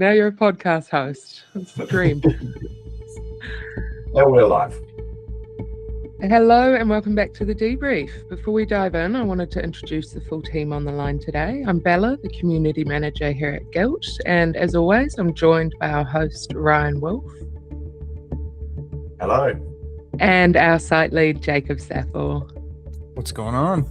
Now you're a podcast host. It's the dream. Now we're live. Hello and welcome back to the Debrief. Before we dive in, I wanted to introduce the full team on the line today. I'm Bella, the Community Manager here at Guilt, and as always, I'm joined by our host, Ryan Wolf. Hello. And our site lead, Jacob Saffel. What's going on?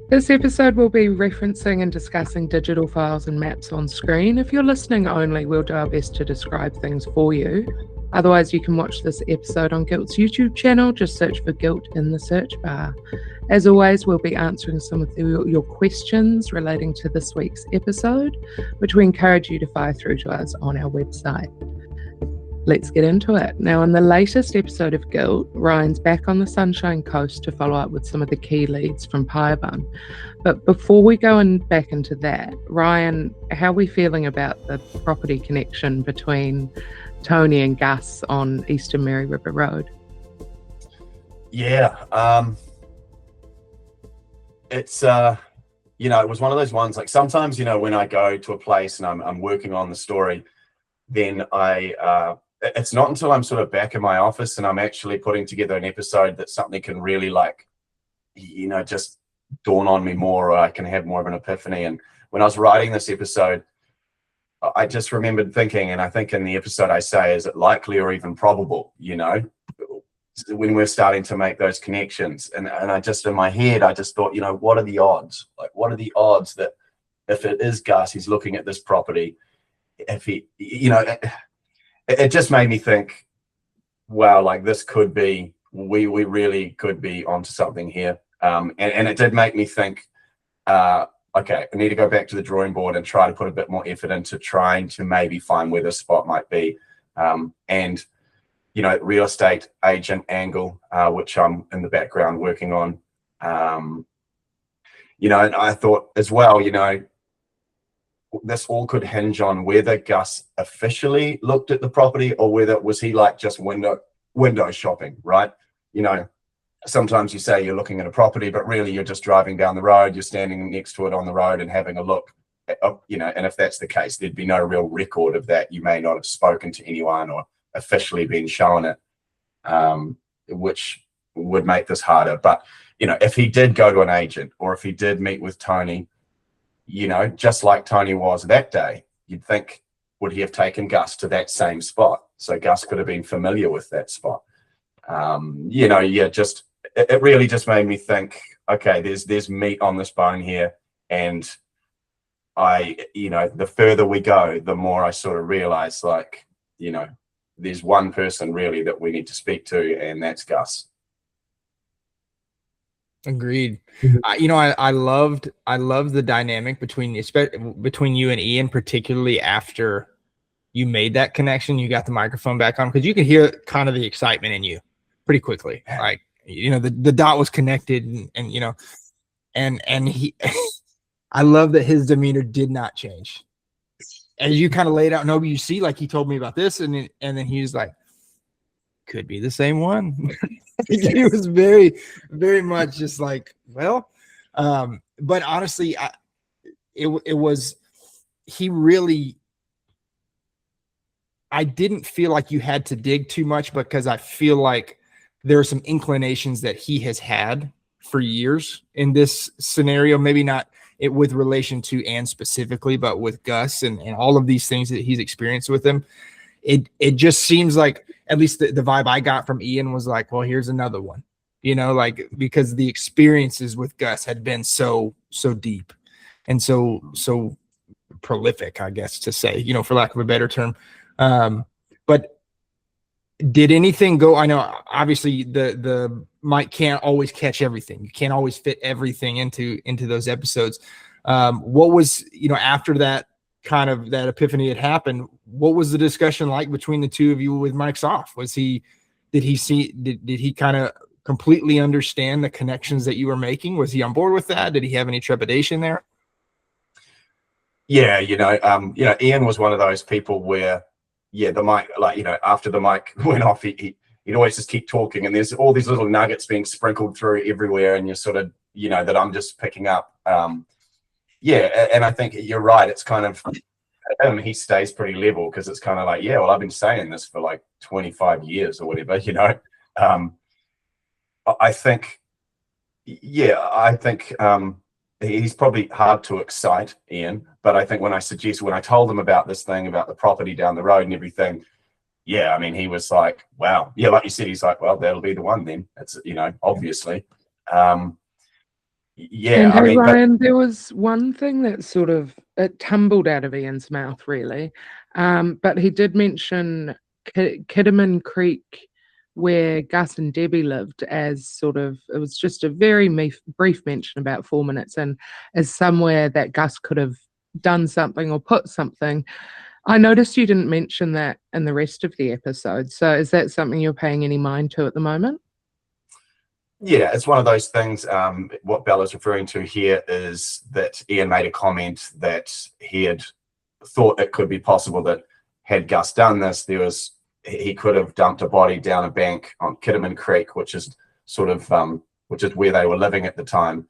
This episode will be referencing and discussing digital files and maps on screen. If you're listening only, we'll do our best to describe things for you. Otherwise, you can watch this episode on Guilt's YouTube channel. Just search for Guilt in the search bar. As always, we'll be answering some of your questions relating to this week's episode, which we encourage you to fire through to us on our website. Let's get into it. Now, in the latest episode of Guilt, Ryan's back on the Sunshine Coast to follow up with some of the key leads from Piabun. But before we go back into that, Ryan, how are we feeling about the property connection between Tony and Gus on Eastern Mary River Road? Yeah, it's it was one of those ones, like sometimes, when I go to a place and I'm working on the story, then it's not until I'm sort of back in my office and I'm actually putting together an episode that something can really just dawn on me more, or I can have more of an epiphany. And when I was writing this episode, I just remembered thinking, and I think in the episode I say, is it likely or even probable, when we're starting to make those connections. And I just, in my head, I just thought, what are the odds? Like, what are the odds that if it is Gus, he's looking at this property, if he, it just made me think, wow, like this could be, we really could be onto something here. And it did make me think, okay, I need to go back to the drawing board and try to put a bit more effort into trying to maybe find where this spot might be. And, real estate agent angle, which I'm in the background working on. And I thought as well, this all could hinge on whether Gus officially looked at the property or whether was he like just window shopping, right? Sometimes you say you're looking at a property, but really you're just driving down the road, you're standing next to it on the road and having a look, and if that's the case, there'd be no real record of that. You may not have spoken to anyone or officially been shown it, which would make this harder. But, if he did go to an agent or if he did meet with Tony, just like Tony was that day, you'd think, would he have taken Gus to that same spot? So Gus could have been familiar with that spot. It really just made me think, okay, there's meat on this bone here. And the further we go, the more I sort of realize, there's one person really that we need to speak to, and that's Gus. Agreed. I loved the dynamic between you and Ian, particularly after you made that connection. You got the microphone back on, because you could hear kind of the excitement in you pretty quickly. Like, the dot was connected, and he I love that his demeanor did not change as you kind of laid out. No, you see, like, he told me about this, and then he was like, could be the same one. He was very, very much just like, well, but honestly, I didn't feel like you had to dig too much, because I feel like there are some inclinations that he has had for years in this scenario. Maybe not it with relation to Anne specifically, but with Gus and all of these things that he's experienced with him. It just seems like, at least the vibe I got from Ian was like, well, here's another one, because the experiences with Gus had been so deep and so prolific, I guess to say, for lack of a better term. But did anything go? I know obviously the mic can't always catch everything. You can't always fit everything into those episodes. What was, after that kind of that epiphany had happened, what was the discussion like between the two of you with mics off? Did he kind of completely understand the connections that you were making? Was he on board with that? Did he have any trepidation there? Yeah, Ian was one of those people where, the mic, after the mic went off, he'd always just keep talking, and there's all these little nuggets being sprinkled through everywhere, and you're sort of, that I'm just picking up. And I think you're right. It's kind of he stays pretty level because it's kind of like, yeah, well, I've been saying this for like 25 years or whatever, you know. I think, yeah, I think he's probably hard to excite, Ian, but I think when I told him about this thing about the property down the road and everything, yeah, I mean, he was like, wow, yeah, like you said, he's like, well, that'll be the one then. It's, you know, obviously. Yeah, And I hey, mean, Ryan, there was one thing that sort of it tumbled out of Ian's mouth, really. But he did mention Kidderman Creek, where Gus and Debbie lived, as sort of it was just a very brief mention, about 4 minutes, and as somewhere that Gus could have done something or put something. I noticed you didn't mention that in the rest of the episode. So is that something you're paying any mind to at the moment? yeah, it's one of those things. What Bella's referring to here is that Ian made a comment that he had thought it could be possible that had Gus done this, he could have dumped a body down a bank on Kidderman Creek, which is sort of which is where they were living at the time.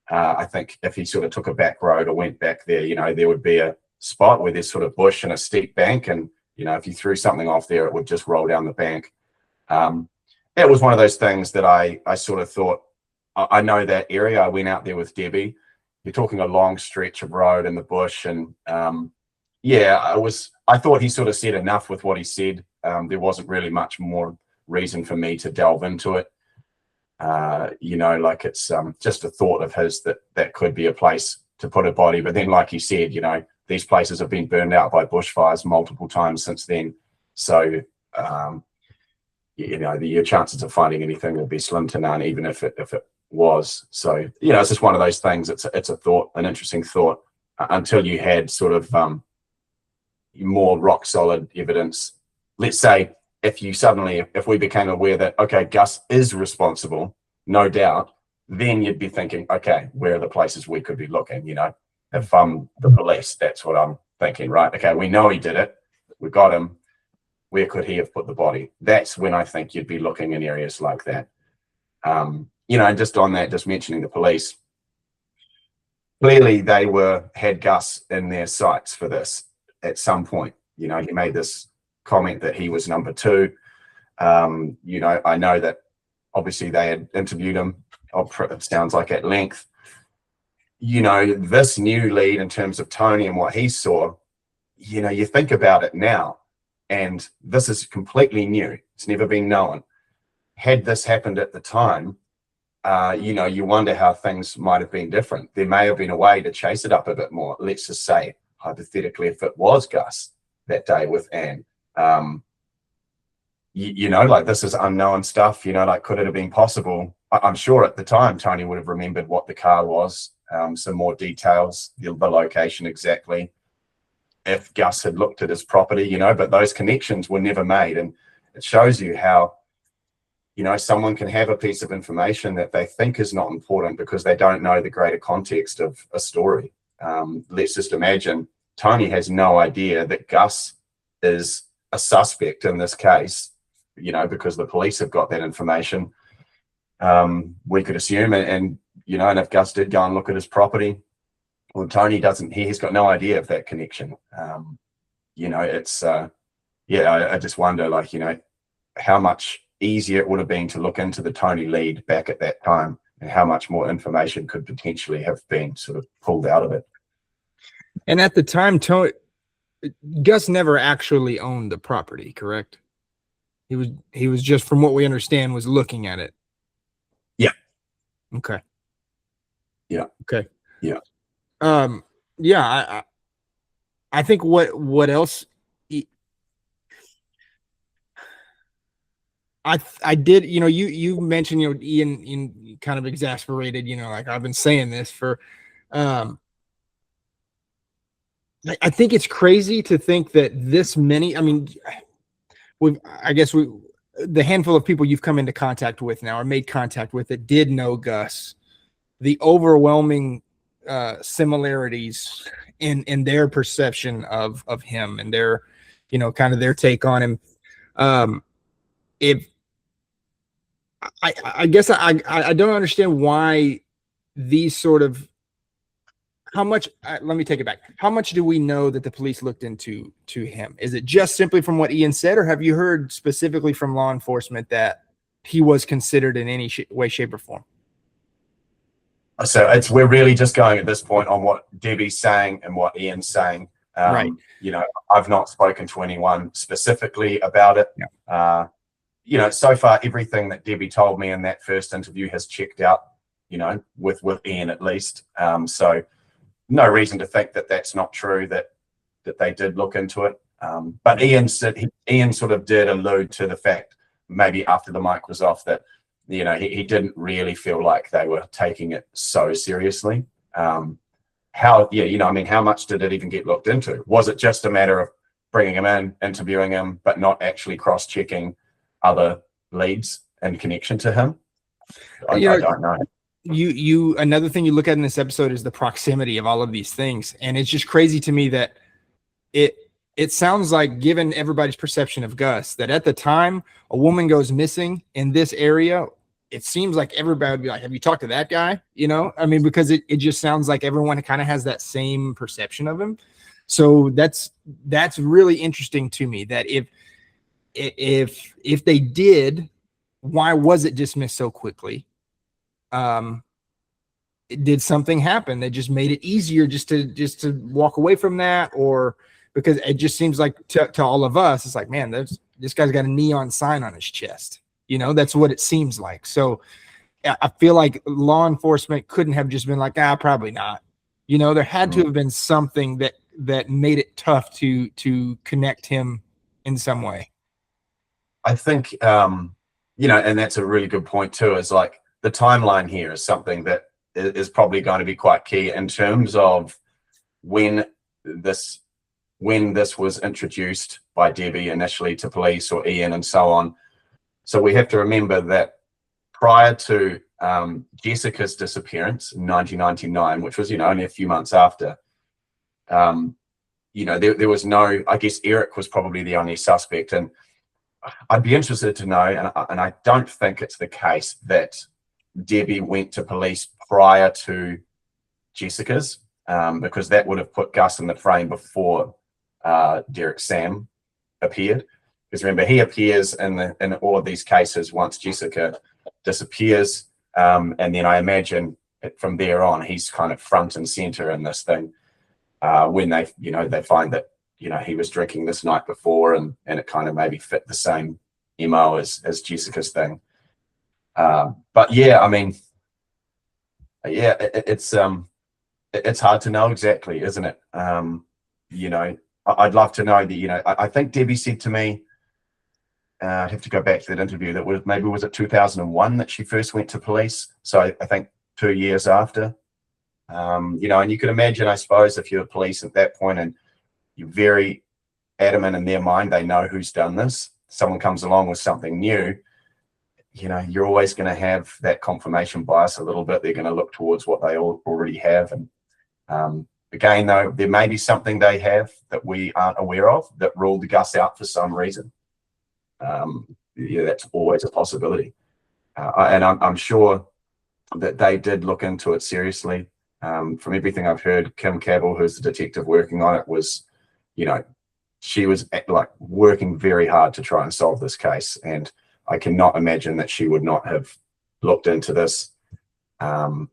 I think if he sort of took a back road or went back there, you know, there would be a spot where there's sort of bush and a steep bank, and you know, if you threw something off there, it would just roll down the bank. It was one of those things that I sort of thought, I know that area. I went out there with Debbie. You're talking a long stretch of road in the bush, and yeah, I thought he sort of said enough with what he said. There wasn't really much more reason for me to delve into it. You know, like it's just a thought of his that could be a place to put a body. But then, like you said, you know, these places have been burned out by bushfires multiple times since then. So, you know, your chances of finding anything would be slim to none, even if it was. So, you know, it's just one of those things. It's a thought, an interesting thought, until you had sort of more rock solid evidence. Let's say if we became aware that, okay, Gus is responsible, no doubt, then you'd be thinking, okay, where are the places we could be looking? You know, if the police, that's what I'm thinking, right? Okay, we know he did it, we got him. Where could he have put the body? That's when I think you'd be looking in areas like that. You know, and just on that, just mentioning the police, clearly they had Gus in their sights for this at some point. You know, he made this comment that he was number two. You know, I know that obviously they had interviewed him, it sounds like at length. You know, this new lead in terms of Tony and what he saw, you know, you think about it now, and this is completely new. It's never been known. Had this happened at the time, you know, you wonder how things might have been different. There may have been a way to chase it up a bit more. Let's just say, hypothetically, if it was Gus that day with Anne, you know, like this is unknown stuff, you know, like could it have been possible? I'm sure at the time, Tony would have remembered what the car was, some more details, the location exactly. If Gus had looked at his property, you know, but those connections were never made. And it shows you how, you know, someone can have a piece of information that they think is not important because they don't know the greater context of a story. Let's just imagine Tony has no idea that Gus is a suspect in this case, you know, because the police have got that information. We could assume, and you know, and if Gus did go and look at his property, well, Tony doesn't, he's got no idea of that connection. You know, it's, yeah, I just wonder, like, you know, how much easier it would have been to look into the Tony lead back at that time, and how much more information could potentially have been sort of pulled out of it. And at the time, Gus never actually owned the property, correct? He was just, from what we understand, was looking at it. Yeah. Okay. Yeah. Okay. Yeah. Yeah, I think what else I did, you know, you mentioned, you know, Ian kind of exasperated, you know, like I've been saying this for I think it's crazy to think that this many, I mean, the handful of people you've come into contact with now or made contact with that did know Gus, the overwhelming similarities in their perception of him and their, you know, kind of their take on him. If I guess I don't understand why these sort of, how much, let me take it back. How much do we know that the police looked into him? Is it just simply from what Ian said, or have you heard specifically from law enforcement that he was considered in any way, shape, or form? So we're really just going at this point on what Debbie's saying and what Ian's saying. Right. I've not spoken to anyone specifically about it. Yeah. So far, everything that Debbie told me in that first interview has checked out, with Ian at least. So no reason to think that that's not true, that they did look into it. But Ian sort of did allude to the fact, maybe after the mic was off, that, he didn't really feel like they were taking it so seriously. How much did it even get looked into? Was it just a matter of bringing him in, interviewing him, but not actually cross-checking other leads in connection to him? I don't know. Another thing you look at in this episode is the proximity of all of these things. And it's just crazy to me that it sounds like, given everybody's perception of Gus, that at the time a woman goes missing in this area, it seems like everybody would be like, have you talked to that guy? Because it just sounds like everyone kind of has that same perception of him. So that's really interesting to me, that if they did, why was it dismissed so quickly? Did something happen that just made it easier just to walk away from that? Or because it just seems like to all of us, it's like, man, this guy's got a neon sign on his chest. That's what it seems like. So I feel like law enforcement couldn't have just been like, probably not. There had to have been something that made it tough to connect him in some way. I think, and that's a really good point too, is like the timeline here is something that is probably going to be quite key in terms of when this was introduced by Debbie initially to police, or Ian, and so on. So we have to remember that prior to Jessica's disappearance in 1999, which was, only a few months after, there was no, I guess Eric was probably the only suspect. And I'd be interested to know, and I don't think it's the case, that Debbie went to police prior to Jessica's, because that would have put Gus in the frame before Derek Sam appeared. Because remember, he appears in all of these cases once Jessica disappears, and then I imagine from there on he's kind of front and center in this thing, when they find that he was drinking this night before, and it kind of maybe fit the same MO as Jessica's thing. But yeah, it's hard to know exactly, isn't it? I'd love to know that. I think Debbie said to me, I'd have to go back to that interview, that was it 2001 that she first went to police. So I think 2 years after, and you can imagine, I suppose, if you're police at that point and you're very adamant in their mind, they know who's done this. Someone comes along with something new, you're always going to have that confirmation bias a little bit. They're going to look towards what they already have. And again, though, there may be something they have that we aren't aware of that ruled Gus out for some reason. That's always a possibility. And I'm sure that they did look into it seriously. From everything I've heard, Kim Cabell, who's the detective working on it, was, she was like working very hard to try and solve this case. And I cannot imagine that she would not have looked into this. But,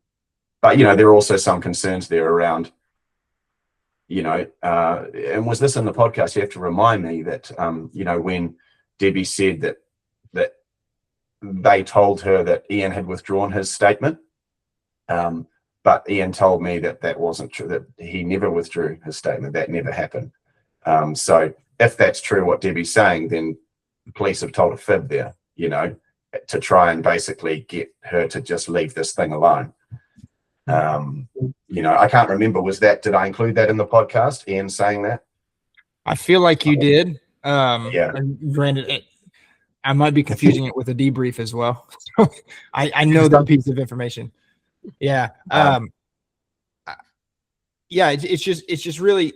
there are also some concerns there around, and was this in the podcast? You have to remind me that, when Debbie said that they told her that Ian had withdrawn his statement, but Ian told me that wasn't true, that he never withdrew his statement. That never happened. So if that's true, what Debbie's saying, then the police have told a fib there, to try and basically get her to just leave this thing alone. I can't remember, did I include that in the podcast, Ian saying that? I feel like you did. Yeah. Granted, I might be confusing it with a debrief as well. I know that piece of information. Yeah. It's just really,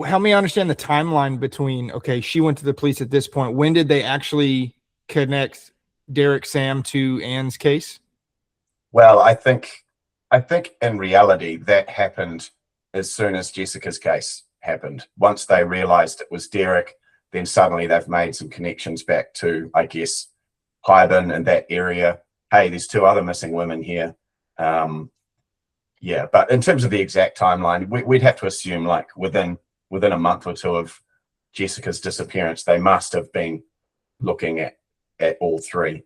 help me understand the timeline between, okay, she went to the police at this point. When did they actually connect Derek Sam to Ann's case? Well, I think I think in reality that happened as soon as Jessica's case happened. Once they realized it was Derek, then suddenly they've made some connections back to, I guess, Piabun and that area. Hey, there's 2 other missing women here. Yeah, but in terms of the exact timeline, we'd have to assume like within a month or 2 of Jessica's disappearance, they must have been looking at all 3.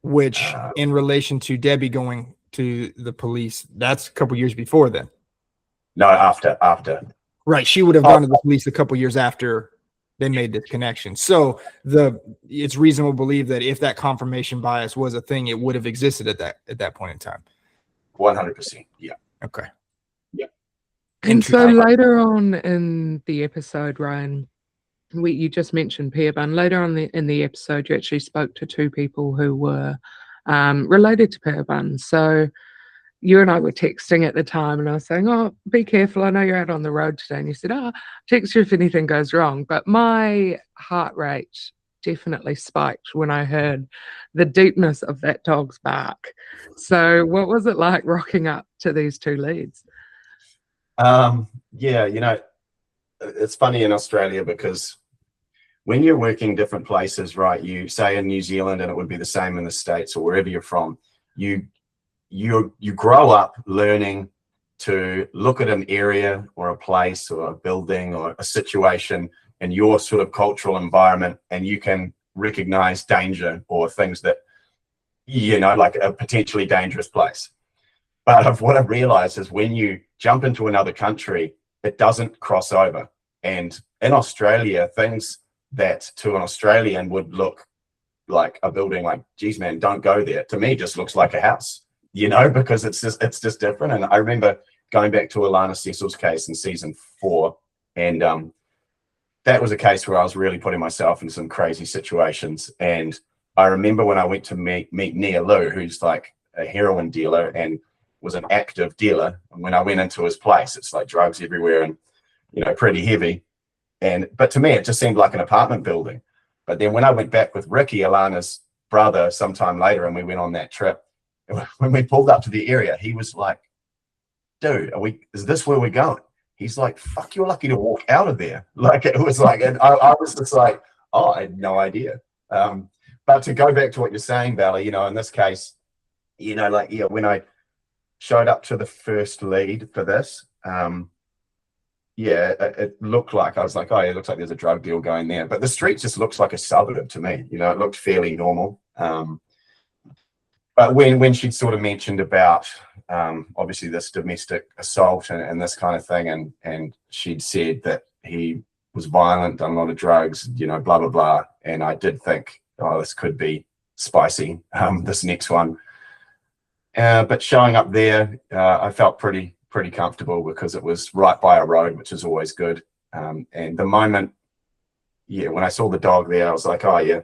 Which, in relation to Debbie going to the police, that's a couple years before then. No, after. Right, she would have gone to the police a couple years after they made this connection. So it's reasonable to believe that if that confirmation bias was a thing, it would have existed at that point in time. 100%. Yeah. Okay. Yeah. And so later on in the episode, Ryan, you just mentioned Piabun. Later on in the episode, you actually spoke to 2 people who were related to Piabun. So you and I were texting at the time, and I was saying, "Oh, be careful. I know you're out on the road today." And you said, "Oh, text you if anything goes wrong." But my heart rate definitely spiked when I heard the deepness of that dog's bark. So what was it like rocking up to these 2 leads? Yeah, it's funny in Australia because when you're working different places, right? You say in New Zealand, and it would be the same in the States or wherever you're from, you grow up learning to look at an area or a place or a building or a situation in your sort of cultural environment, and you can recognize danger or things that, like a potentially dangerous place. But what I've realized is when you jump into another country, it doesn't cross over. And in Australia, things that to an Australian would look like a building, like, geez, man, don't go there, to me just looks like a house, because it's just different. And I remember going back to Alana Cecil's case in season 4, and that was a case where I was really putting myself in some crazy situations. And I remember when I went to meet Nia Lou, who's like a heroin dealer and was an active dealer. And when I went into his place, it's like drugs everywhere and, pretty heavy. But to me, it just seemed like an apartment building. But then when I went back with Ricky, Alana's brother, sometime later, and we went on that trip, when we pulled up to the area, he was like, "Dude, is this where we're going?" He's like, "Fuck, you're lucky to walk out of there." Like, it was like, and I was just like, "Oh, I had no idea." But to go back to what you're saying, Bella, in this case, when I showed up to the first lead for this, it looked like, I was like, "Oh, it looks like there's a drug deal going there." But the street just looks like a suburb to me. It looked fairly normal. But when she'd sort of mentioned about obviously this domestic assault and this kind of thing, and she'd said that he was violent, done a lot of drugs, blah, blah, blah. And I did think, oh, this could be spicy, this next one. But showing up there, I felt pretty comfortable because it was right by a road, which is always good. And the moment, when I saw the dog there, I was like, oh, yeah.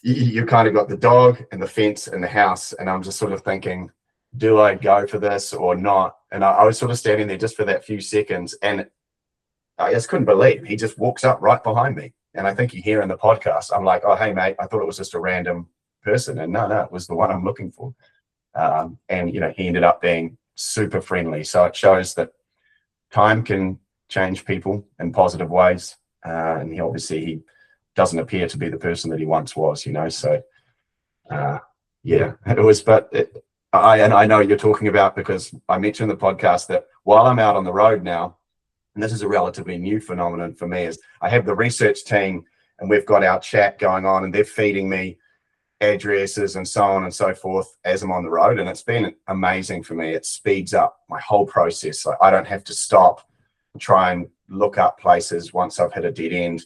You kind of got the dog and the fence and the house, and I'm just sort of thinking, do I go for this or not? And I was sort of standing there just for that few seconds, and I just couldn't believe he just walks up right behind me. And I think you hear in the podcast, I'm like, "Oh, hey, mate, I thought it was just a random person." And no, it was the one I'm looking for. And, he ended up being super friendly. So it shows that time can change people in positive ways. And he doesn't appear to be the person that he once was, so it was, but I know what you're talking about, because I mentioned in the podcast that while I'm out on the road now, and this is a relatively new phenomenon for me, is I have the research team and we've got our chat going on, and they're feeding me addresses and so on and so forth as I'm on the road. And it's been amazing for me. It speeds up my whole process. So I don't have to stop and try and look up places once I've hit a dead end.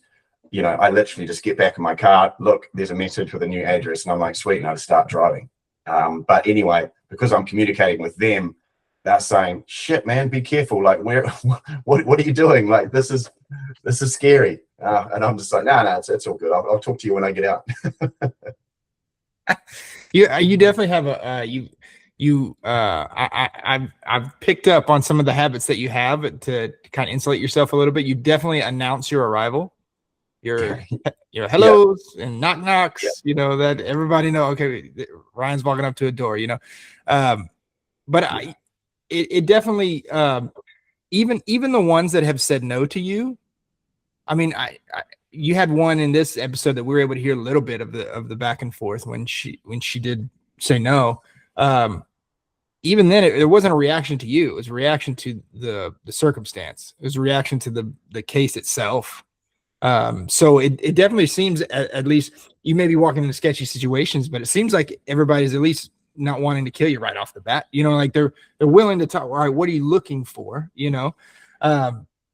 I literally just get back in my car, look, there's a message with a new address, and I'm like, sweet, and I start driving. But anyway, because I'm communicating with them, they're saying, "Shit, man, be careful. Like, what are you doing? Like, this is scary." And I'm just like, no, it's all good. I'll talk to you when I get out. You definitely have I've picked up on some of the habits that you have to kind of insulate yourself a little bit. You definitely announce your arrival. your hellos and knock knocks, that everybody know, okay, Ryan's walking up to a door, but it definitely, even the ones that have said no to you. I mean, you had one in this episode that we were able to hear a little bit of the back and forth when she did say no. Even then, it wasn't a reaction to you. It was a reaction to the circumstance. It was a reaction to the case itself. So it definitely seems, at least you may be walking into sketchy situations, but it seems like everybody's at least not wanting to kill you right off the bat. Like they're willing to talk. All right, what are you looking for?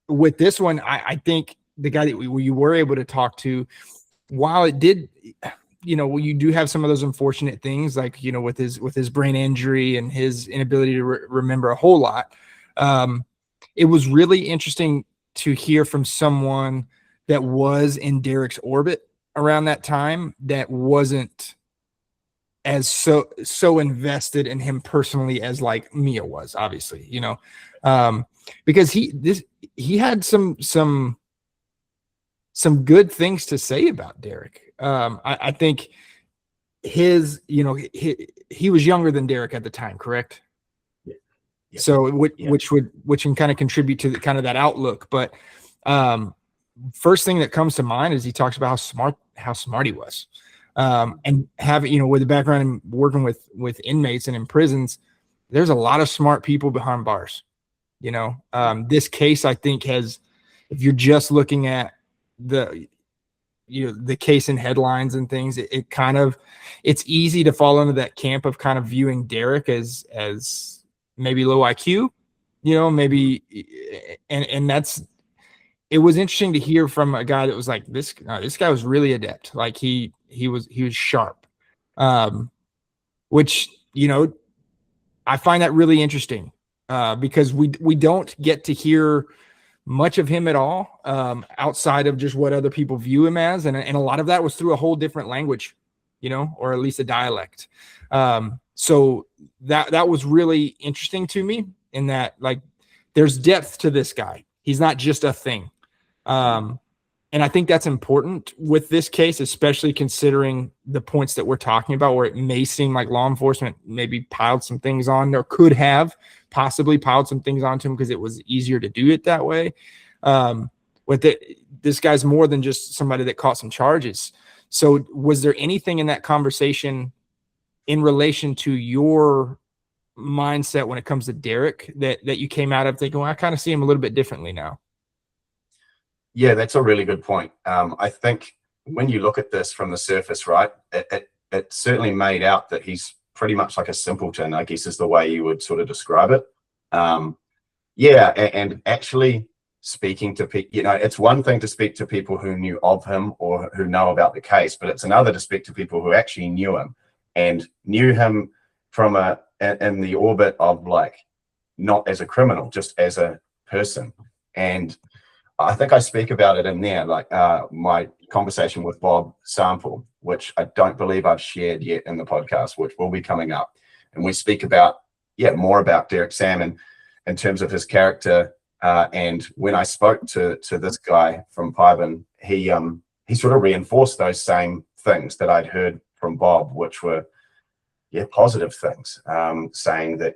With this one, I think the guy that you were able to talk to, while it did, you do have some of those unfortunate things, like, with his brain injury and his inability to remember a whole lot. It was really interesting to hear from someone that was in Derek's orbit around that time, that wasn't as so invested in him personally as like Mia was, obviously, because he had some good things to say about Derek. I think he was younger than Derek at the time, correct? Yeah. So which can kind of contribute to kind of that outlook. But first thing that comes to mind is he talks about how smart he was. And having, with the background in working with inmates and in prisons, there's a lot of smart people behind bars. This case, I think, has, if you're just looking at the case in headlines and things, it's easy to fall into that camp of kind of viewing Derek as maybe low IQ, maybe, and that's, it was interesting to hear from a guy that was like, this guy was really adept. Like he was sharp. Which, I find that really interesting, because we don't get to hear much of him at all, outside of just what other people view him as. And a lot of that was through a whole different language, or at least a dialect. So that was really interesting to me, in that, like, there's depth to this guy. He's not just a thing. And I think that's important with this case, especially considering the points that we're talking about, where it may seem like law enforcement maybe piled some things on, or could have possibly piled some things onto him because it was easier to do it that way. This guy's more than just somebody that caught some charges. So was there anything in that conversation in relation to your mindset when it comes to Derek that you came out of thinking, well, I kind of see him a little bit differently now? Yeah, that's a really good point. I think when you look at this from the surface, right, it certainly made out that he's pretty much like a simpleton, I guess is the way you would sort of describe it. And actually speaking to people, it's one thing to speak to people who knew of him or who know about the case, but it's another to speak to people who actually knew him and knew him from in the orbit of, like, not as a criminal, just as a person. And I think I speak about it in there, like my conversation with Bob Sample, which I don't believe I've shared yet in the podcast, which will be coming up. And we speak about, more about Derek Salmon in terms of his character. And when I spoke to this guy from Piabun, he sort of reinforced those same things that I'd heard from Bob, which were, positive things, saying that,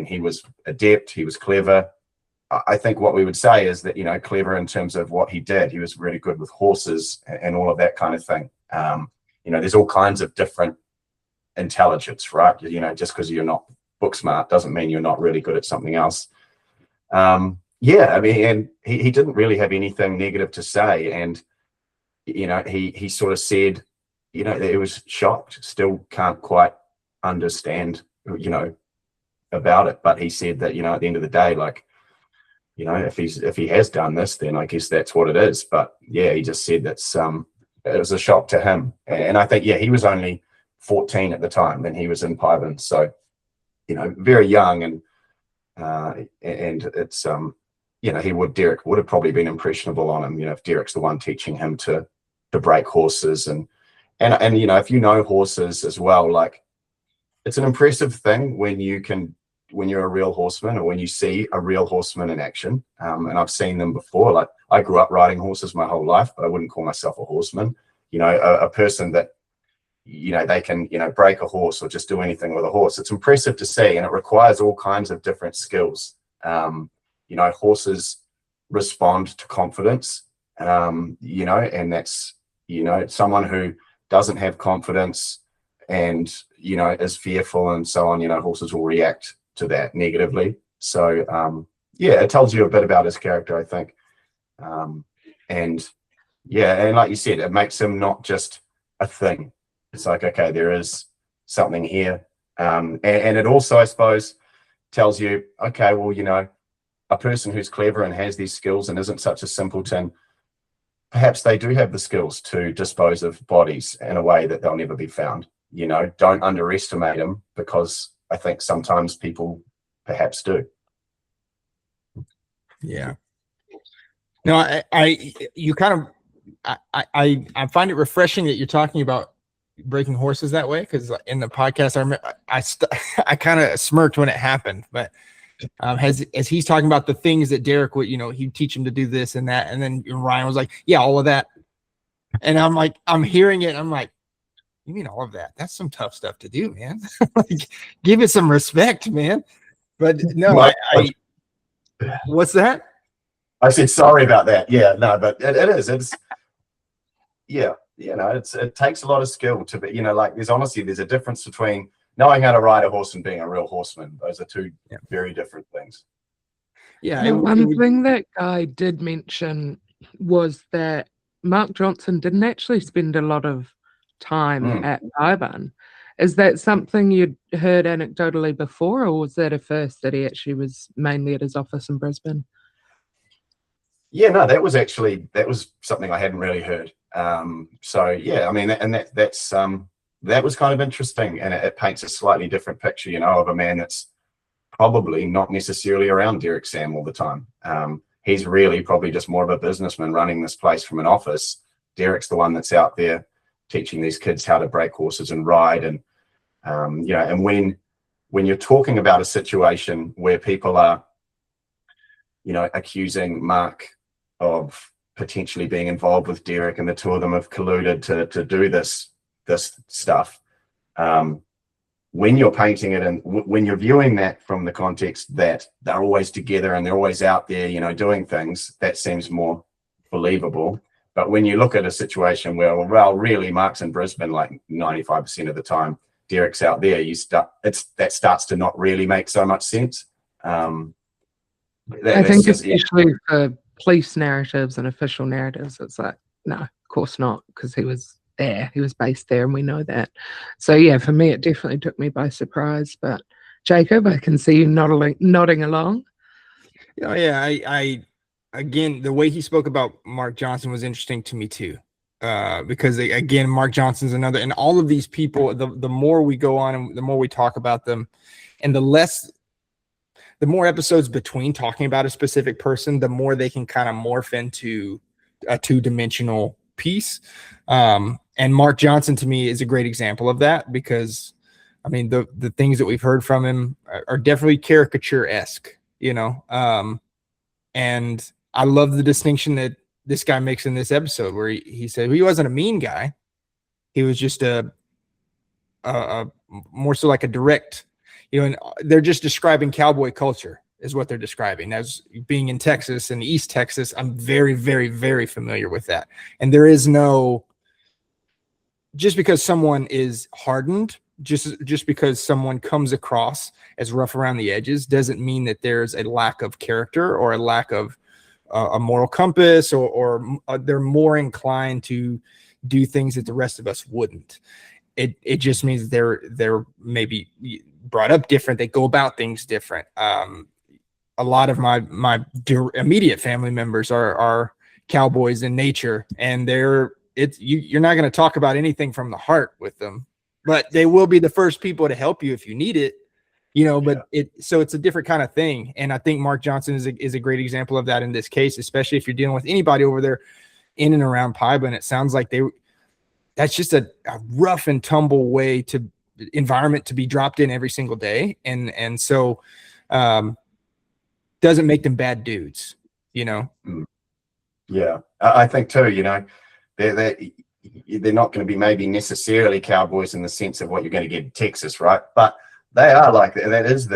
he was adept, he was clever. I think what we would say is that, clever in terms of what he did. He was really good with horses and all of that kind of thing. There's all kinds of different intelligence, right? Just because you're not book smart doesn't mean you're not really good at something else. And he didn't really have anything negative to say. And, he sort of said, that he was shocked, still can't quite understand, about it. But he said that, at the end of the day, like, if he has done this, then I guess that's what it is. But he just said that's it was a shock to him. And I think, he was only 14 at the time when he was in Piabun. So, very young, and it's Derek would have probably been impressionable on him, if Derek's the one teaching him to break horses and if you know horses as well, like, it's an impressive thing when you're a real horseman, or when you see a real horseman in action. And I've seen them before. Like, I grew up riding horses my whole life, but I wouldn't call myself a horseman. A person that, they can, break a horse or just do anything with a horse. It's impressive to see, and it requires all kinds of different skills. Horses respond to confidence, and that's, someone who doesn't have confidence and, is fearful and so on, horses will react to that negatively. So, it tells you a bit about his character, I think. And like you said, it makes him not just a thing. It's like, okay, there is something here. And it also, I suppose, tells you, okay, well, a person who's clever and has these skills and isn't such a simpleton, perhaps they do have the skills to dispose of bodies in a way that they'll never be found. Don't underestimate them, because I think sometimes people perhaps do. Yeah. No, I find it refreshing that you're talking about breaking horses that way, because in the podcast, I remember I kind of smirked when it happened, but as he's talking about the things that Derek would, he'd teach him to do this and that, and then Ryan was like, yeah, all of that, and I'm like, I'm hearing it, and I'm like, you mean all of that? That's some tough stuff to do, man. Like, give it some respect, man. But no, I what's that? I said sorry about that. Yeah, no, but it is. It's it takes a lot of skill to be, there's a difference between knowing how to ride a horse and being a real horseman. Those are two very different things. Yeah. One thing that Guy did mention was that Mark Johnson didn't actually spend a lot of time at Piabun. Is that something you'd heard anecdotally before, or was that a first that he actually was mainly at his office in Brisbane? Yeah, no, that was something I hadn't really heard. That was kind of interesting, and it paints a slightly different picture, of a man that's probably not necessarily around Derek Sam all the time. He's really probably just more of a businessman running this place from an office. Derek's the one that's out there teaching these kids how to break horses and ride, and and when you're talking about a situation where people are, accusing Mark of potentially being involved with Derek, and the two of them have colluded to do this stuff. When you're painting it, and when you're viewing that from the context that they're always together and they're always out there, doing things, that seems more believable. But when you look at a situation where, well, really, Mark's in Brisbane like 95% of the time, Derek's out there, that starts to not really make so much sense. I think especially for police narratives and official narratives, it's like, no, of course not, because he was there, he was based there, and we know that. So yeah, for me, it definitely took me by surprise. But Jacob, I can see you nodding along. Yeah, I again, the way he spoke about Mark Johnson was interesting to me too, because again, Mark Johnson's another, and all of these people, the more we go on and the more we talk about them, and the more episodes between talking about a specific person, the more they can kind of morph into a two-dimensional piece. And Mark Johnson, to me, is a great example of that, because, I mean, the things that we've heard from him are definitely caricature-esque, and I love the distinction that this guy makes in this episode, where he said he wasn't a mean guy. He was just a more so like a direct, and they're just describing cowboy culture is what they're describing. As being in Texas and East Texas, I'm very, very, very familiar with that. And there is no, just because someone is hardened, just because someone comes across as rough around the edges, doesn't mean that there's a lack of character or a lack of a moral compass, or they're more inclined to do things that the rest of us wouldn't. It just means they're maybe brought up different. They go about things different. A lot of my immediate family members are cowboys in nature, and you're not going to talk about anything from the heart with them, but they will be the first people to help you if you need it. But so it's a different kind of thing. And I think Mark Johnson is a great example of that in this case, especially if you're dealing with anybody over there in and around Piabun. It sounds like that's just a rough and tumble environment to be dropped in every single day. And so doesn't make them bad dudes, Yeah, I think too, they're not going to be maybe necessarily cowboys in the sense of what you're going to get in Texas, right? But they are like that is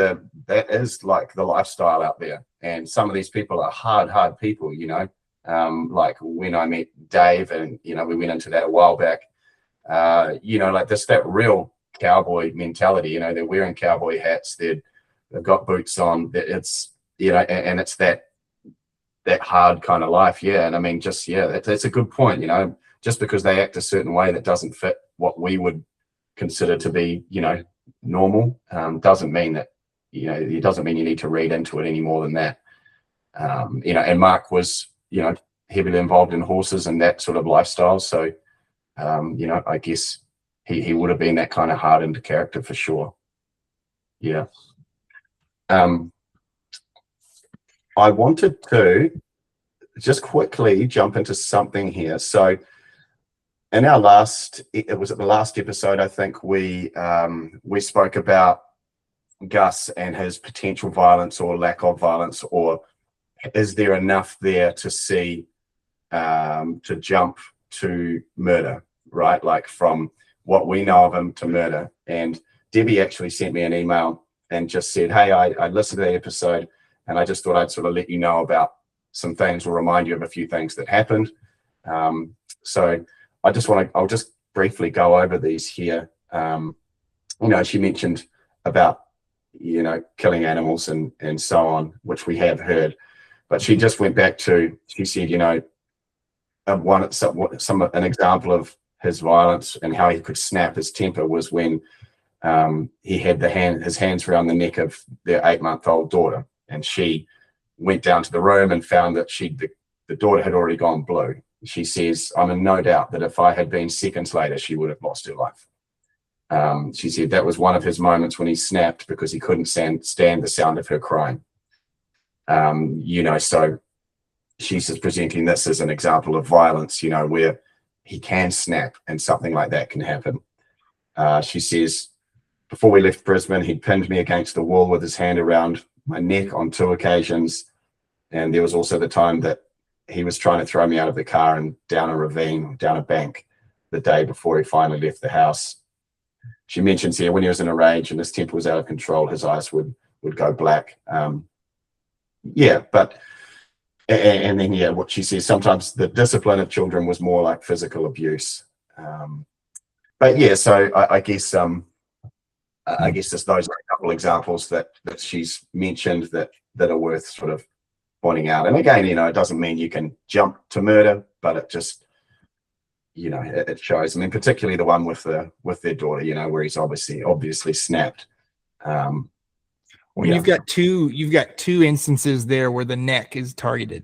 like the lifestyle out there. And some of these people are hard people, like when I met Dave and, we went into that a while back, like this, that real cowboy mentality, they're wearing cowboy hats, they've got boots on, it's, and it's that hard kind of life. Yeah. And I mean, that's a good point, just because they act a certain way that doesn't fit what we would consider to be, normal, doesn't mean that, it doesn't mean you need to read into it any more than that. And Mark was, heavily involved in horses and that sort of lifestyle. So, I guess he would have been that kind of hardened character for sure. Yeah. I wanted to just quickly jump into something here. So in our it was at the last episode, I think we spoke about Gus and his potential violence or lack of violence, or is there enough there to see, to jump to murder, right? Like from what we know of him to murder. And Debbie actually sent me an email and just said, hey, I listened to the episode and I just thought I'd sort of let you know about some things or remind you of a few things that happened. So I'll just briefly go over these here. She mentioned about, killing animals and so on, which we have heard, but she just went back to, she said, an example of his violence and how he could snap his temper was when he had his hands around the neck of their 8-month-old daughter, and she went down to the room and found that the daughter had already gone blue. She says, I'm in no doubt that if I had been seconds later, she would have lost her life. She said that was one of his moments when he snapped because he couldn't stand the sound of her crying. So she's just presenting this as an example of violence, where he can snap and something like that can happen. She says, before we left Brisbane, he pinned me against the wall with his hand around my neck on 2 occasions. And there was also the time that he was trying to throw me out of the car and down a ravine, down a bank, the day before he finally left the house. She mentions here when he was in a rage and his temper was out of control, his eyes would go black. And then what she says, sometimes the discipline of children was more like physical abuse. So I guess just those are a couple examples that she's mentioned that are worth sort of pointing out. And again, it doesn't mean you can jump to murder, but it just, it shows. I mean, particularly the one with their daughter, where he's obviously snapped. You've got two instances there where the neck is targeted.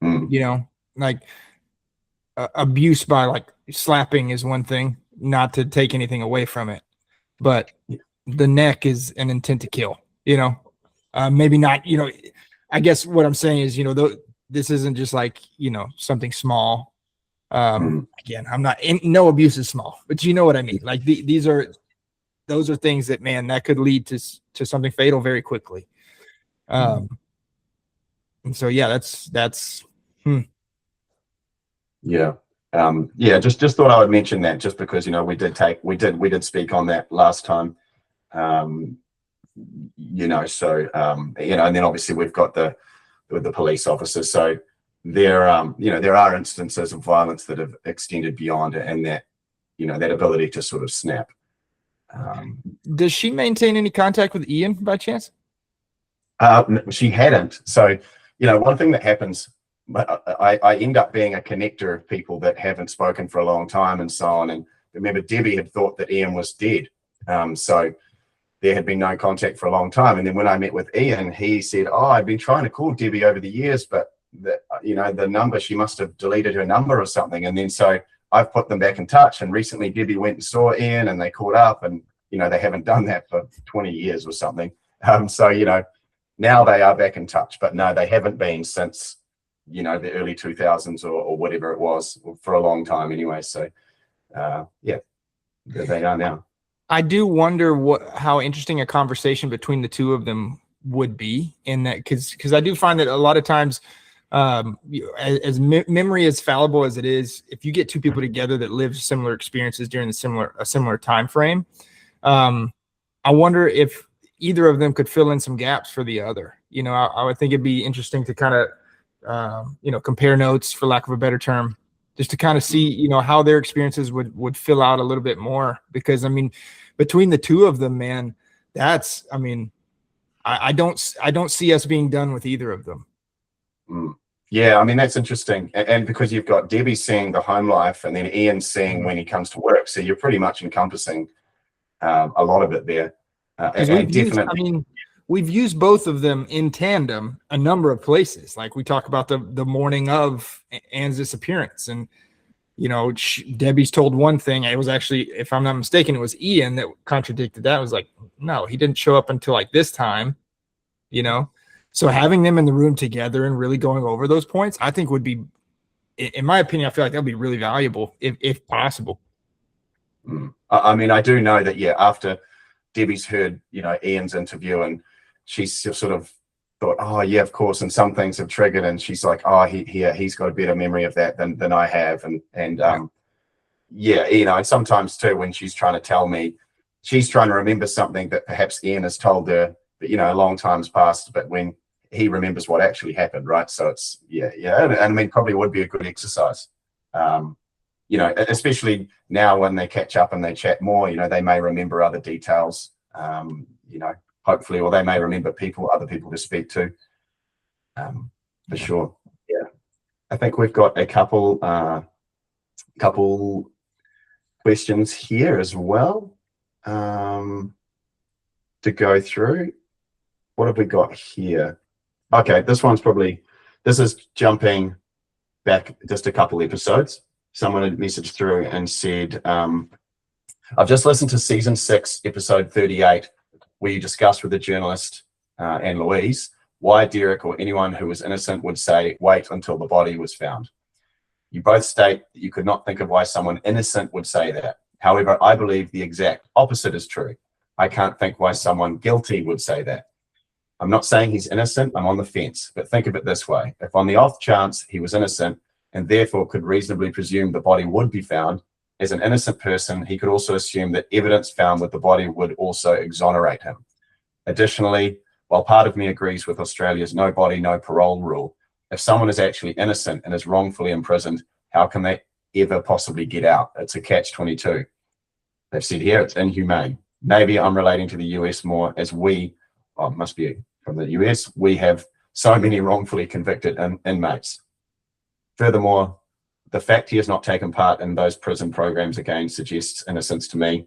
Like abuse by like slapping is one thing, not to take anything away from it, but the neck is an intent to kill. Maybe not. I guess what I'm saying is, this isn't just like something small. Again, I'm not. No abuse is small, but you know what I mean. Like those are things that, man, that could lead to something fatal very quickly. And so, yeah, that's. Just thought I would mention that, just because we did speak on that last time. And then obviously we've got the police officers. So there are instances of violence that have extended beyond it, and that that ability to sort of snap. Does she maintain any contact with Ian by chance? She hadn't. So, one thing that happens, I end up being a connector of people that haven't spoken for a long time and so on. And remember, Debbie had thought that Ian was dead. So there had been no contact for a long time. And then when I met with Ian, he said, I've been trying to call Debbie over the years, but the number, she must have deleted her number or something. And then so I've put them back in touch, and recently Debbie went and saw Ian and they caught up, and they haven't done that for 20 years or something. Now they are back in touch, but no, they haven't been since the early 2000s or whatever it was, for a long time anyway. So there they are now. I do wonder how interesting a conversation between the two of them would be in that, because I do find that a lot of times Memory as fallible as it is, if you get two people together that live similar experiences during a similar time frame, I wonder if either of them could fill in some gaps for the other. I would think it'd be interesting to kind of compare notes, for lack of a better term, just to kind of see how their experiences would fill out a little bit more. Because between the two of them, man, I don't see us being done with either of them. Yeah, that's interesting. And because you've got Debbie seeing the home life and then Ian seeing when he comes to work. So you're pretty much encompassing a lot of it there. We've used both of them in tandem a number of places. Like we talk about the morning of Anne's disappearance, and Debbie's told one thing. It was actually, if I'm not mistaken, it was Ian that contradicted that. It was like, no, he didn't show up until like this time. So having them in the room together and really going over those points, I think would be, in my opinion, I feel like that would be really valuable if possible. I do know that, after Debbie's heard, Ian's interview, and she's sort of thought, oh yeah, of course. And some things have triggered, and she's like, oh, he's got a better memory of that than I have. And sometimes too, when she's trying to tell me, she's trying to remember something that perhaps Ian has told her, but a long time's passed, but when he remembers what actually happened, right? So it's and probably would be a good exercise. Especially now when they catch up and they chat more, they may remember other details, hopefully, or they may remember other people to speak to, for sure. Yeah. I think we've got a couple questions here as well to go through. What have we got here? Okay, this is jumping back just a couple episodes. Someone had messaged through and said, I've just listened to season 6, episode 38, where you discussed with the journalist and Louise why Derek or anyone who was innocent would say, wait until the body was found. You both state that you could not think of why someone innocent would say that. However, I believe the exact opposite is true. I can't think why someone guilty would say that. I'm not saying he's innocent, I'm on the fence, but think of it this way. If on the off chance he was innocent and therefore could reasonably presume the body would be found, as an innocent person, he could also assume that evidence found with the body would also exonerate him. Additionally, while part of me agrees with Australia's no body, no parole rule, if someone is actually innocent and is wrongfully imprisoned, how can they ever possibly get out? It's a catch-22. They've said here it's inhumane. Maybe I'm relating to the US more, as must be from the US, we have so many wrongfully convicted inmates. Furthermore, the fact he has not taken part in those prison programs again suggests innocence to me.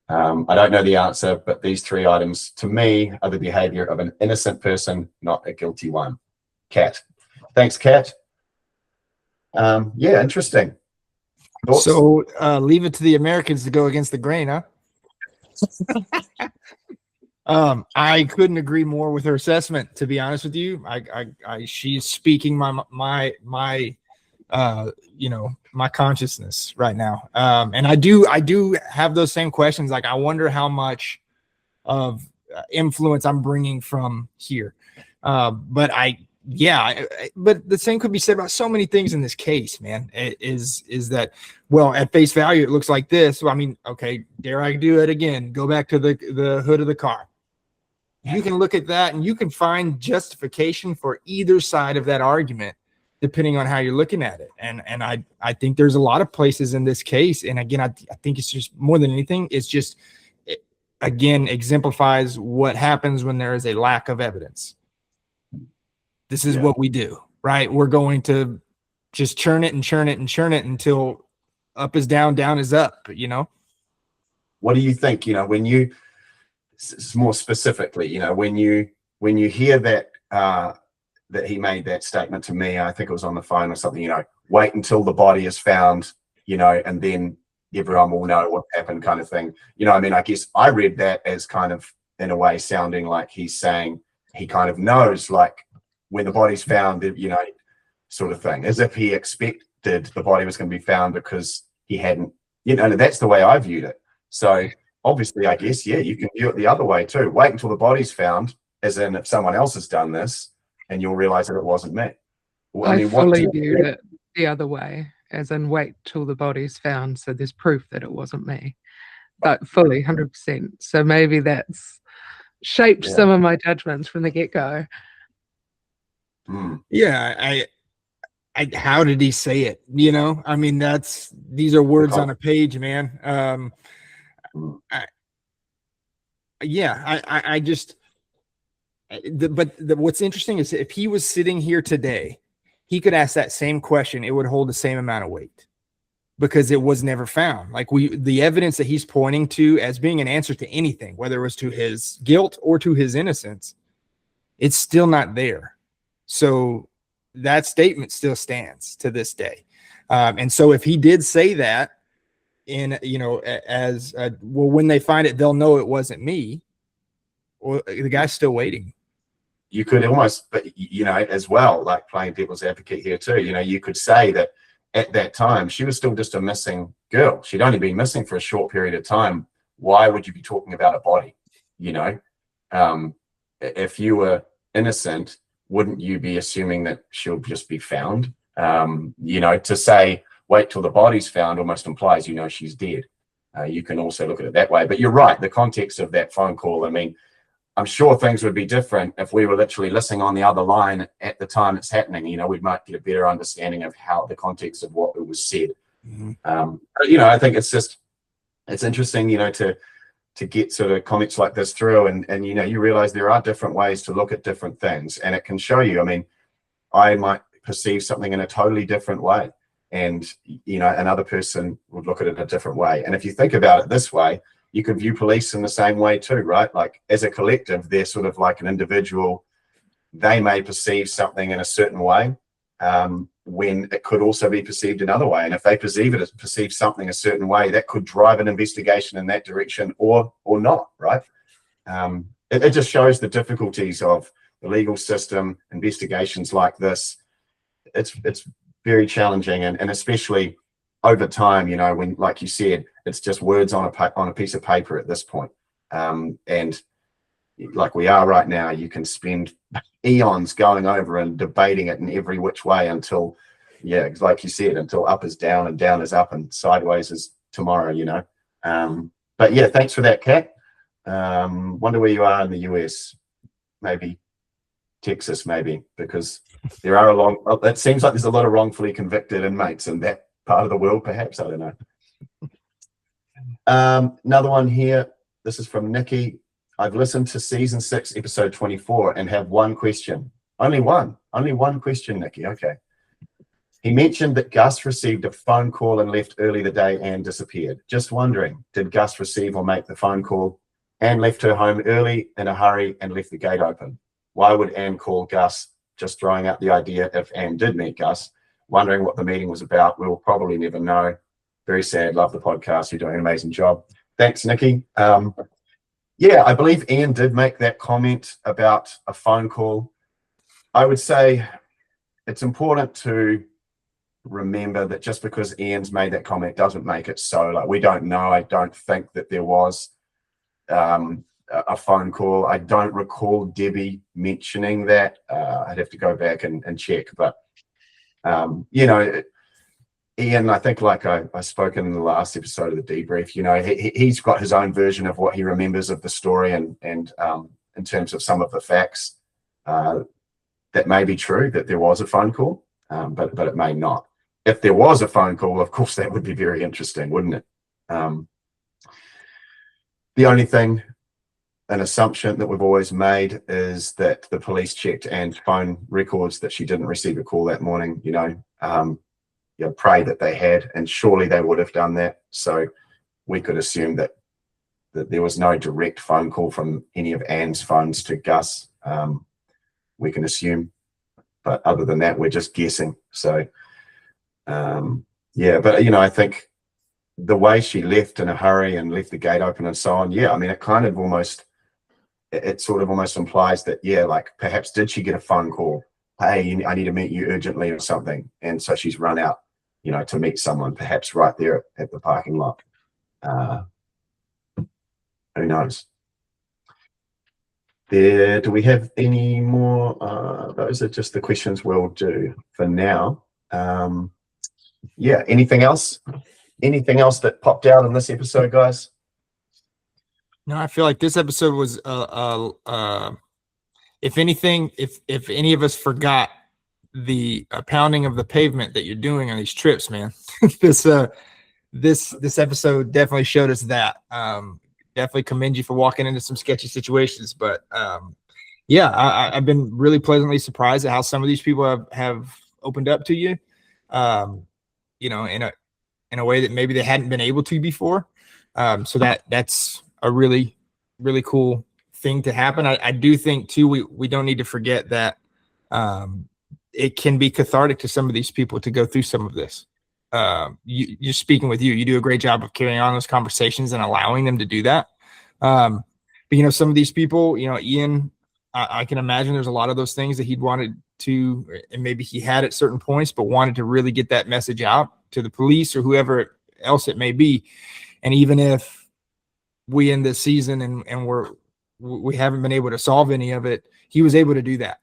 I don't know the answer, but these 3 items to me are the behavior of an innocent person, not a guilty one. Kat. Thanks, Kat. Interesting. Thoughts? So leave it to the Americans to go against the grain, huh? I couldn't agree more with her assessment, to be honest with you. She's speaking my consciousness right now. And I do have those same questions. Like, I wonder how much of influence I'm bringing from here. But the same could be said about so many things in this case, man. Is that, well, at face value, it looks like this. Well, okay, dare I do it again? Go back to the hood of the car. You can look at that and you can find justification for either side of that argument, depending on how you're looking at it. And I think there's a lot of places in this case. And again, I think it's just more than anything, it exemplifies what happens when there is a lack of evidence. This is what we do, right? We're going to just churn it and churn it and churn it until up is down, down is up, What do you think, when you, more specifically, when you hear that, that he made that statement to me, I think it was on the phone or something, wait until the body is found, and then everyone will know what happened, kind of thing. I guess I read that as kind of, in a way, sounding like he's saying he kind of knows, like, when the body's found, sort of thing, as if he expected the body was going to be found because he hadn't, and that's the way I viewed it. So obviously, I guess, you can view it the other way too. Wait until the body's found, as in if someone else has done this, and you'll realize that it wasn't me. I mean, what do fully you viewed it the other way, as in wait till the body's found, so there's proof that it wasn't me. But fully, 100%. So maybe that's shaped Yeah. some of my judgments from the get-go. Yeah, how did he say it? You know, I mean, these are words on a page, man. What's interesting is if he was sitting here today, he could ask that same question. It would hold the same amount of weight because it was never found. Like the evidence that he's pointing to as being an answer to anything, whether it was to his guilt or to his innocence, it's still not there. So that statement still stands to this day. And so if he did say that when they find it, they'll know it wasn't me. Well, the guy's still waiting. You could almost, but as well, like playing devil's advocate here too, you could say that at that time, she was still just a missing girl. She'd only been missing for a short period of time. Why would you be talking about a body? If you were innocent, wouldn't you be assuming that she'll just be found? To say, wait till the body's found almost implies, she's dead. You can also look at it that way. But you're right, the context of that phone call, I mean, I'm sure things would be different if we were literally listening on the other line at the time it's happening. We might get a better understanding of how the context of what was said. I think it's interesting, to get sort of comments like this through, and you realize there are different ways to look at different things, and it can show you. I mean, I might perceive something in a totally different way, and another person would look at it a different way. And if you think about it this way, you could view police in the same way too, right? Like as a collective, they're sort of like an individual. They may perceive something in a certain way when it could also be perceived another way. And if they perceive something a certain way, that could drive an investigation in that direction or not, right? It just shows the difficulties of the legal system, investigations like this. It's very challenging, and especially over time, when, like you said, it's just words on a piece of paper at this point. And like we are right now, you can spend eons going over and debating it in every which way until, like you said, until up is down and down is up and sideways is tomorrow, But yeah, thanks for that, Kat. Wonder where you are in the US, maybe Texas, maybe, because there are it seems like there's a lot of wrongfully convicted inmates in that part of the world, perhaps. I don't know. Another one here. This is from Nikki. I've listened to season 6, episode 24, and have one question. Only one question, Nikki. Okay. He mentioned that Gus received a phone call and left early the day Anne disappeared. Just wondering, did Gus receive or make the phone call? Anne left her home early in a hurry and left the gate open. Why would Anne call Gus? Just throwing out the idea if Anne did meet Gus. Wondering what the meeting was about. We'll probably never know. Very sad. Love the podcast. You're doing an amazing job. Thanks, Nikki. I believe Ian did make that comment about a phone call. I would say it's important to remember that just because Ian's made that comment doesn't make it so. Like, we don't know. I don't think that there was a phone call. I don't recall Debbie mentioning that. I'd have to go back and check. But, Ian, I think, like I spoke in the last episode of the debrief, he's got his own version of what he remembers of the story, and in terms of some of the facts, that may be true that there was a phone call, but it may not. If there was a phone call, of course, that would be very interesting, wouldn't it? The only thing, an assumption that we've always made, is that the police checked Anne's phone records, that she didn't receive a call that morning. Pray that they had, and surely they would have done that. So we could assume that there was no direct phone call from any of Anne's phones to Gus. We can assume, but other than that, we're just guessing. So I think the way she left in a hurry and left the gate open and so on, it kind of almost, it sort of almost implies that, like perhaps did she get a phone call? Hey, I need to meet you urgently or something. And so she's run out, to meet someone, perhaps right there at the parking lot. Who knows? Do we have any more? Those are just the questions we'll do for now. Yeah, anything else? Anything else that popped out in this episode, guys? No, I feel like this episode was, if anything, if any of us forgot the pounding of the pavement that you're doing on these trips, man, this episode definitely showed us that. Definitely commend you for walking into some sketchy situations, but yeah, I've been really pleasantly surprised at how some of these people have opened up to you, you know, in a way that maybe they hadn't been able to before. So that's a really, really cool thing to happen. I do think too, we don't need to forget that it can be cathartic to some of these people to go through some of this. You're speaking with you do a great job of carrying on those conversations and allowing them to do that. But you know, some of these people, you know, Ian, I can imagine there's a lot of those things that he'd wanted to, and maybe he had at certain points, but wanted to really get that message out to the police or whoever else it may be. And even if we end this season and we haven't been able to solve any of it, he was able to do that.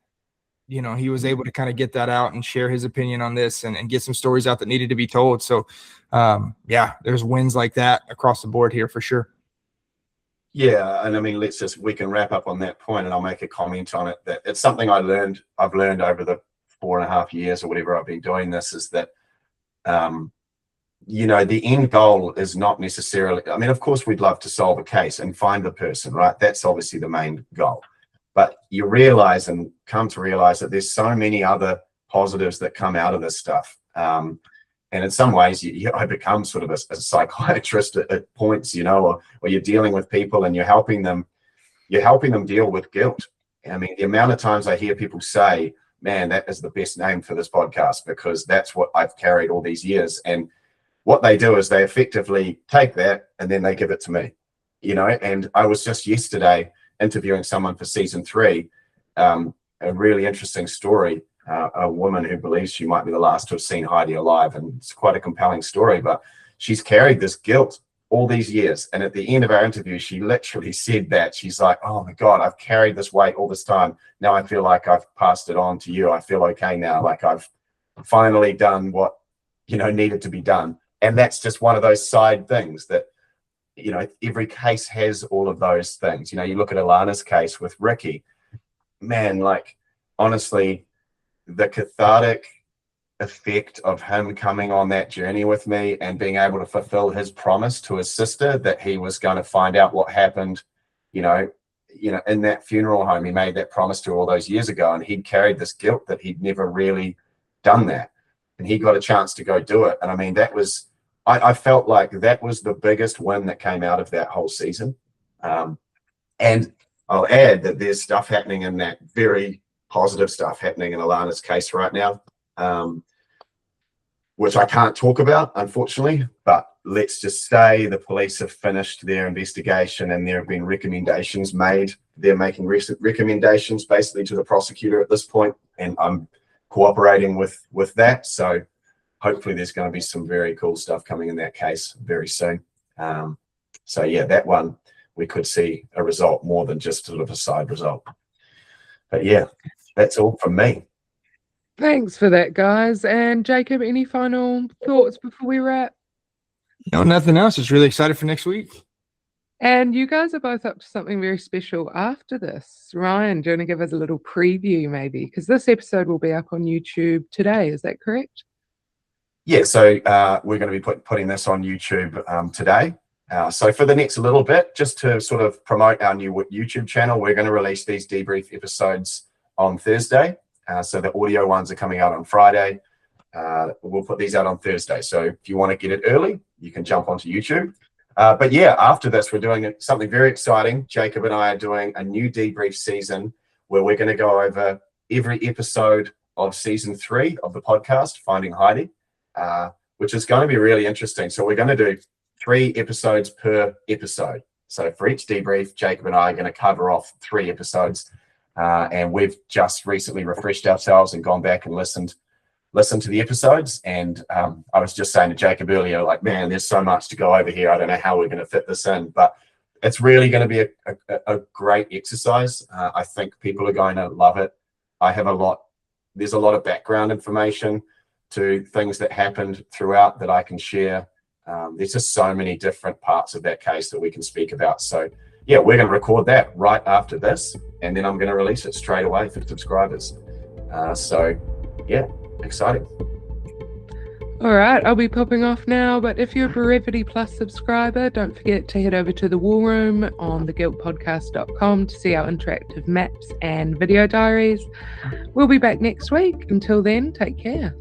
You know, he was able to kind of get that out and share his opinion on this and get some stories out that needed to be told. So, yeah, there's wins like that across the board here for sure. Yeah, and I mean, we can wrap up on that point, and I'll make a comment on it. That it's something I've learned over the 4.5 years or whatever I've been doing this, is that, you know, the end goal is not necessarily, I mean, of course, we'd love to solve a case and find the person, right? That's obviously the main goal. But you realize and come to realize that there's so many other positives that come out of this stuff. And in some ways, I become sort of a psychiatrist at points, you know, or you're dealing with people and you're helping them deal with guilt. I mean, the amount of times I hear people say, man, that is the best name for this podcast, because that's what I've carried all these years. And what they do is they effectively take that and then they give it to me, you know. And I was just yesterday interviewing someone for season 3, a really interesting story, a woman who believes she might be the last to have seen Heidi alive, and it's quite a compelling story, but she's carried this guilt all these years. And at the end of our interview, she literally said that. She's like, oh my God, I've carried this weight all this time. Now I feel like I've passed it on to you. I feel okay now. Like I've finally done what, you know, needed to be done. And that's just one of those side things that, you know, every case has all of those things. You know, you look at Alana's case with Ricky, man, like, honestly, the cathartic effect of him coming on that journey with me and being able to fulfill his promise to his sister that he was going to find out what happened, you know, in that funeral home. He made that promise to her all those years ago, and he'd carried this guilt that he'd never really done that. And he got a chance to go do it. And I mean, that was, I felt like that was the biggest win that came out of that whole season. And I'll add that there's stuff happening in that, very positive stuff happening in Alana's case right now, which I can't talk about, unfortunately, but let's just say the police have finished their investigation and there have been recommendations made. They're making recommendations basically to the prosecutor at this point, and I'm cooperating with that. So hopefully there's going to be some very cool stuff coming in that case very soon. So yeah, that one, we could see a result more than just sort of a side result. But yeah, that's all from me. Thanks for that, guys. And Jacob, any final thoughts before we wrap? No, nothing else. Just really excited for next week. And you guys are both up to something very special after this. Ryan, do you want to give us a little preview maybe? Because this episode will be up on YouTube today. Is that correct? Yeah, so we're going to be putting this on YouTube today. So for the next little bit, just to sort of promote our new YouTube channel, we're going to release these debrief episodes on Thursday. So the audio ones are coming out on Friday. We'll put these out on Thursday. So if you want to get it early, you can jump onto YouTube. But yeah, after this, we're doing something very exciting. Jacob and I are doing a new debrief season where we're going to go over every episode of season 3 of the podcast, Finding Heidi, which is going to be really interesting. So we're going to do 3 episodes per episode. So for each debrief, Jacob and I are going to cover off 3 episodes. And we've just recently refreshed ourselves and gone back and listened to the episodes. And I was just saying to Jacob earlier, like, man, there's so much to go over here. I don't know how we're going to fit this in. But it's really going to be a great exercise. I think people are going to love it. There's a lot of background information to things that happened throughout that I can share. There's just so many different parts of that case that we can speak about. So yeah, we're going to record that right after this, and then I'm going to release it straight away for subscribers. So yeah, exciting. All right, I'll be popping off now, but if you're a Brevity Plus subscriber, don't forget to head over to the War Room on theguiltpodcast.com to see our interactive maps and video diaries. We'll be back next week. Until then, take care.